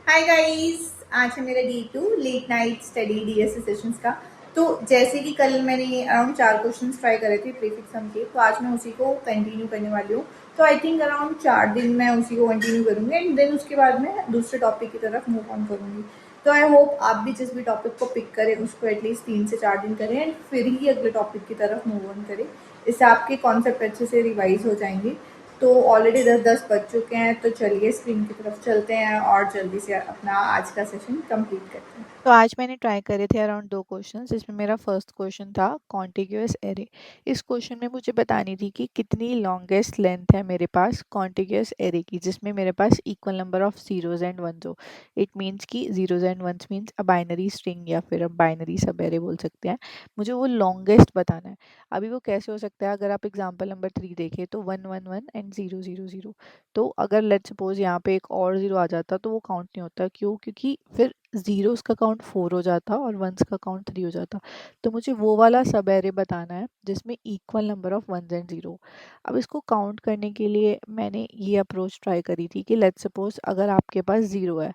Hi guys. आज है मेरा day 2 late night study DSA sessions का। तो जैसे कि कल मैंने अराउंड 4 क्वेश्चंस ट्राई करे थे प्रीफिक्स सम के, तो आज मैं उसी को कंटिन्यू करने वाली हूँ। तो आई थिंक अराउंड 4 दिन मैं उसी को कंटिन्यू करूँगी एंड देन उसके बाद मैं दूसरे टॉपिक की तरफ मूव ऑन करूँगी। तो आई होप आप भी जिस भी टॉपिक को पिक करें उसको एटलीस्ट 3 से 4 दिन करें एंड फिर ही अगले टॉपिक की तरफ मूव ऑन करें। इससे आपके कॉन्सेप्ट अच्छे से रिवाइज हो जाएंगे। तो ऑलरेडी 10 बज चुके हैं, तो चलिए स्क्रीन की तरफ चलते हैं और जल्दी से अपना आज का सेशन कंप्लीट करते हैं। तो आज मैंने ट्राई करे थे अराउंड 2 क्वेश्चन, जिसमें मेरा फर्स्ट क्वेश्चन था कॉन्टिग्यूअस एरे। इस क्वेश्चन में मुझे बतानी थी कि कितनी लॉन्गेस्ट लेंथ है मेरे पास कॉन्टिग्यूअस एरे की, जिसमें मेरे पास equal number of zeros and ones हो। इट मीन्स कि zeros and ones means a binary string या फिर हम बाइनरी सब एरे बोल सकते हैं। मुझे वो लॉन्गेस्ट बताना है। अभी वो कैसे हो सकता है, अगर आप एग्जाम्पल नंबर 3 देखें तो 1 1 1 एंड 0 0 0। तो अगर लेट्स सपोज यहाँ पे एक और जीरो आ जाता तो वो काउंट नहीं होता। क्यों? क्योंकि फिर जीरोस का काउंट 4 हो जाता और वंस का काउंट 3 हो जाता। तो मुझे वो वाला सब एरे बताना है जिसमें equal number of ones and zero. अब इसको काउंट करने के लिए मैंने ये अप्रोच ट्राई करी थी कि लेट्स सपोज अगर आपके पास जीरो है,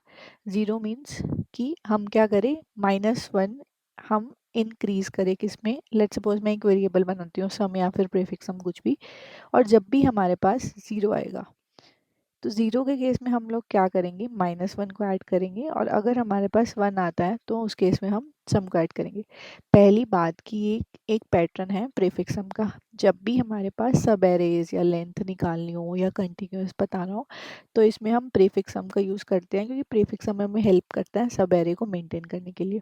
जीरो मीन्स कि हम क्या करें, -1 हम इंक्रीज करें किसमें। लेट्स सपोज मैं एक वेरिएबल बनाती हूँ, सम या फिर प्रीफिक्स सम कुछ भी, और जब भी हमारे पास जीरो आएगा तो ज़ीरो के केस में हम लोग क्या करेंगे, -1 को ऐड करेंगे, और अगर हमारे पास 1 आता है तो उस केस में हम सम को ऐड करेंगे। पहली बात कि एक पैटर्न है प्रीफिक्स सम का। जब भी हमारे पास सब एरेज या लेंथ निकालनी हो या कंटिन्यूअस बताना हो तो इसमें हम प्रीफिक्स सम का यूज़ करते हैं, क्योंकि प्रीफिक्स सम हमें हेल्प करता है सब एरे को मेंटेन करने के लिए।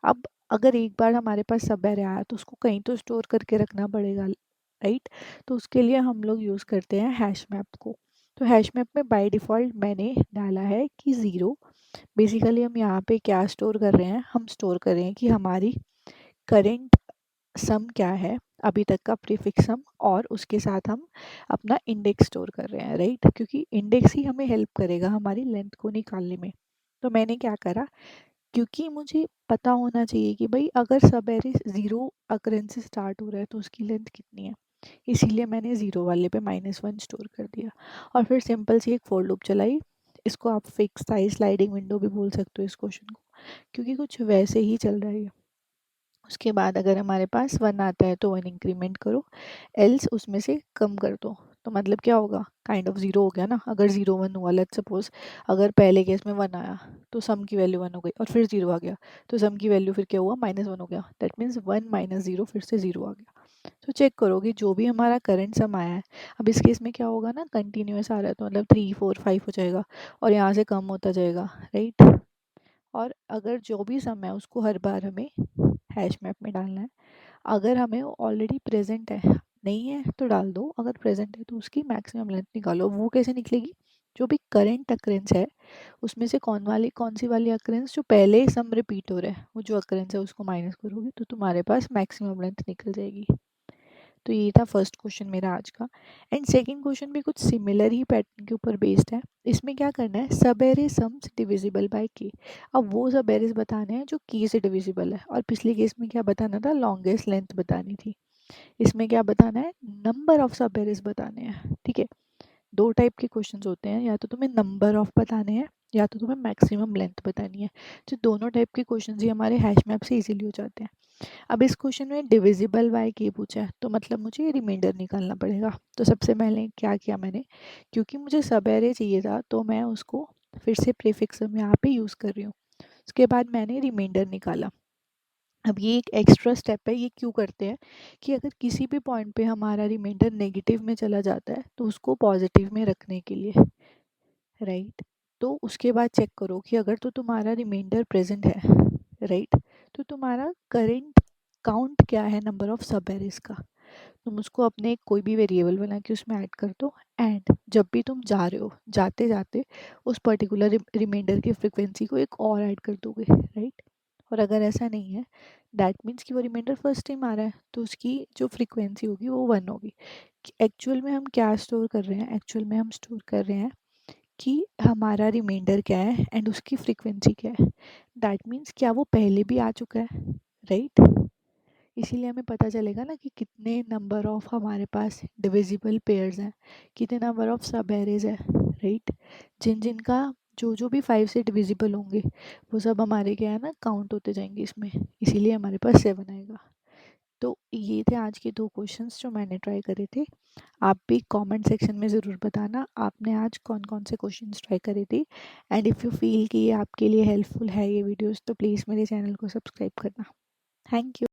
अब अगर एक बार हमारे पास सब एरे आया तो उसको कहीं तो स्टोर करके रखना पड़ेगा, राइट। तो उसके लिए हम लोग यूज़ करते हैं हैश मैप को। तो हैश मैप में बाय डिफ़ॉल्ट मैंने डाला है कि ज़ीरो। बेसिकली हम यहाँ पे क्या स्टोर कर रहे हैं, हम स्टोर कर रहे हैं कि हमारी करेंट सम क्या है, अभी तक का प्रीफिक्स सम, और उसके साथ हम अपना इंडेक्स स्टोर कर रहे हैं, राइट। क्योंकि इंडेक्स ही हमें हेल्प करेगा हमारी लेंथ को निकालने में। तो मैंने क्या करा, क्योंकि मुझे पता होना चाहिए कि भाई अगर सब एरे ज़ीरो अकरेंस से स्टार्ट हो रहा है तो उसकी लेंथ कितनी है, इसीलिए मैंने ज़ीरो वाले पे -1 स्टोर कर दिया और फिर सिंपल सी एक फॉर लूप चलाई। इसको आप फिक्स साइज स्लाइडिंग विंडो भी बोल सकते हो इस क्वेश्चन को, क्योंकि कुछ वैसे ही चल रहा है। उसके बाद अगर हमारे पास 1 आता है तो 1 इंक्रीमेंट करो, एल्स उसमें से कम कर दो। तो मतलब क्या होगा, काइंड ऑफ ज़ीरो हो गया ना। अगर 0 1 हुआ, लेट्स सपोज अगर पहले केस में 1 आया तो सम की वैल्यू 1 हो गई, और फिर 0 आ गया तो सम की वैल्यू फिर क्या हुआ, -1 हो गया। दैट मीन्स 1 -0 फिर से 0 आ गया। तो चेक करो कि जो भी हमारा करंट सम आया है, अब इस केस में क्या होगा ना, कंटिन्यूअस आ रहा है तो मतलब 3 4 5 हो जाएगा और यहाँ से कम होता जाएगा, राइट। और अगर जो भी सम है उसको हर बार हमें हैश मैप में डालना है। अगर हमें ऑलरेडी प्रेजेंट है, नहीं है तो डाल दो, अगर प्रेजेंट है तो उसकी मैक्सिमम लेंथ निकालो। वो कैसे निकलेगी, जो भी करंट अक्रेंस है उसमें से कौन सी वाली अक्रेंस जो पहले सम रिपीट हो रहा है, वो जो अक्रेंस है उसको माइनस करोगे तो तुम्हारे पास मैक्सिमम लेंथ निकल जाएगी। तो ये था फर्स्ट क्वेश्चन मेरा आज का। एंड सेकंड क्वेश्चन भी कुछ सिमिलर ही पैटर्न के ऊपर बेस्ड है। इसमें क्या करना है, सब एरे सम्स डिविजिबल बाय के। अब वो सब एरेज बताने हैं जो की से डिविजिबल है, और पिछले केस में क्या बताना था, लॉन्गेस्ट लेंथ बतानी थी। इसमें क्या बताना है, नंबर ऑफ सब एरेज बताने हैं, ठीक है। दो टाइप के क्वेश्चंस होते हैं, या तो तुम्हें नंबर ऑफ बताने हैं या तो तुम्हें मैक्सिमम लेंथ बतानी है। जो दोनों टाइप के क्वेश्चंस ही हमारे हैश मैप से इजीली हो जाते हैं। अब इस क्वेश्चन में डिविजिबल बाय के पूछा है तो मतलब मुझे रिमाइंडर निकालना पड़ेगा। तो सबसे पहले क्या किया मैंने, क्योंकि मुझे सब एरे चाहिए था तो मैं उसको फिर से प्रीफिक्स में यहाँ पे यूज़ कर रही हूँ। उसके बाद मैंने रिमाइंडर निकाला। अब ये एक एक्स्ट्रा स्टेप है, ये क्यों करते हैं कि अगर किसी भी पॉइंट पे हमारा रिमाइंडर नेगेटिव में चला जाता है तो उसको पॉजिटिव में रखने के लिए, राइट। तो उसके बाद चेक करो कि अगर तो तुम्हारा रिमाइंडर प्रेजेंट है, राइट, तो तुम्हारा करेंट काउंट क्या है नंबर ऑफ सब एरेज का। तुम उसको अपने कोई भी वेरिएबल बना के उसमें ऐड कर दो, एंड जब भी तुम जा रहे हो जाते जाते उस पर्टिकुलर रिमाइंडर की फ्रिक्वेंसी को एक और ऐड कर दोगे, राइट। और अगर ऐसा नहीं है, दैट मीन्स कि वो रिमाइंडर फर्स्ट टाइम आ रहा है तो उसकी जो फ्रिक्वेंसी होगी वो 1 होगी। एक्चुअल में हम क्या स्टोर कर रहे हैं, एक्चुअल में हम स्टोर कर रहे हैं कि हमारा रिमाइंडर क्या है एंड उसकी फ्रीक्वेंसी क्या है। दैट मीन्स क्या वो पहले भी आ चुका है, राइट। इसीलिए हमें पता चलेगा ना कि कितने नंबर ऑफ हमारे पास डिविजिबल पेयर्स हैं, कितने नंबर ऑफ सब एरेज है, राइट। जिन जिनका जो जो भी 5 से डिविजिबल होंगे वो सब हमारे क्या है ना काउंट होते जाएंगे इसमें, इसीलिए हमारे पास 7 आएगा। तो ये थे आज के 2 क्वेश्चंस जो मैंने ट्राई करे थे। आप भी कमेंट सेक्शन में ज़रूर बताना आपने आज कौन कौन से क्वेश्चंस ट्राई करे थे, एंड इफ़ यू फील कि ये आपके लिए हेल्पफुल है ये वीडियोस, तो प्लीज़ मेरे चैनल को सब्सक्राइब करना। Thank you.